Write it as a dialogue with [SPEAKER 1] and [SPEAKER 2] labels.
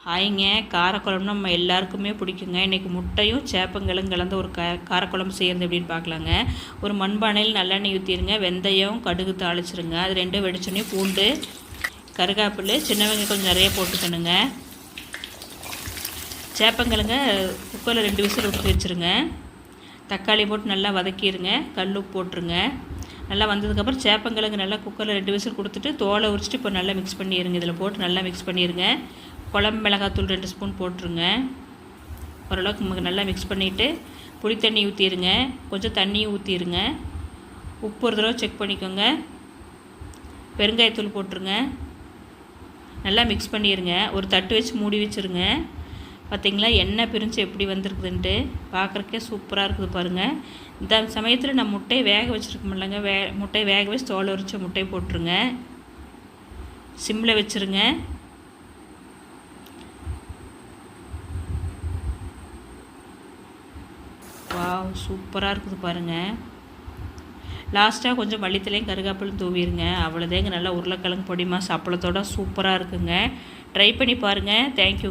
[SPEAKER 1] ஹாய்ங்க, காரக்குழம்புனா நம்ம எல்லாருக்குமே பிடிக்குங்க. இன்றைக்கி முட்டையும் சேப்பங்கிழங்கும் கலந்த ஒரு காரக்குழம்பு செய்கிறது எப்படின்னு பார்க்கலாங்க. ஒரு மண்பானையில் நல்லெண்ணெய் ஊற்றிடுங்க. வெந்தயம், கடுகு தாளிச்சிருங்க. அது ரெண்டும் வெடிச்சோடனே பூண்டு, கருகாப்பில், சின்ன வெங்காயம் கொஞ்சம் நிறைய போட்டுக்கணுங்க. சேப்பங்கிழங்க குக்கரில் 2 விசில் விட்டு வச்சுருங்க. தக்காளி போட்டு நல்லா வதக்கிடுங்க. கல் உப்பு போட்டுருங்க. நல்லா வந்ததுக்கப்புறம் சேப்பங்கிழங்கு நல்லா குக்கரில் 2 விசில் கொடுத்துட்டு தோலை உரிச்சிட்டு இப்போ நல்லா மிக்ஸ் பண்ணிடுங்க. இதில் போட்டு நல்லா மிக்ஸ் பண்ணிடுங்க. குழம்பு மிளகாத்தூள் 2 ஸ்பூன் போட்டுருங்க. ஓரளவுக்கு நல்லா மிக்ஸ் பண்ணிவிட்டு புளி தண்ணி ஊற்றிடுங்க. கொஞ்சம் தண்ணியும் ஊற்றிடுங்க. உப்பு ஒரு தடவை செக் பண்ணிக்கோங்க. பெருங்காயத்தூள் போட்டுருங்க. நல்லா மிக்ஸ் பண்ணிடுங்க. ஒரு தட்டு வச்சு மூடி வச்சுருங்க. பார்த்திங்களா எண்ணெய் பிரிஞ்சு எப்படி வந்திருக்குதுன்ட்டு பார்க்குறக்கே சூப்பராக இருக்குது பாருங்கள். இந்த சமயத்தில் நான் முட்டையை வேக வச்சுருக்கோம்லங்க, முட்டையை வேக வச்சு தோலை உரிச்ச முட்டையை போட்டுருங்க. சிம்மில் வச்சுருங்க. வாவ், சூப்பராக இருக்குது பாருங்கள். லாஸ்ட்டாக கொஞ்சம் மல்லித்தலையும் கருகாப்பிலும் தூவிடுங்க. அவ்வளோதேங்க. நல்லா உருளைக்கிழங்கு பொடி மாஸ் அப்பளத்தோட சூப்பராக இருக்குங்க. ட்ரை பண்ணி பாருங்கள். தேங்க்யூ.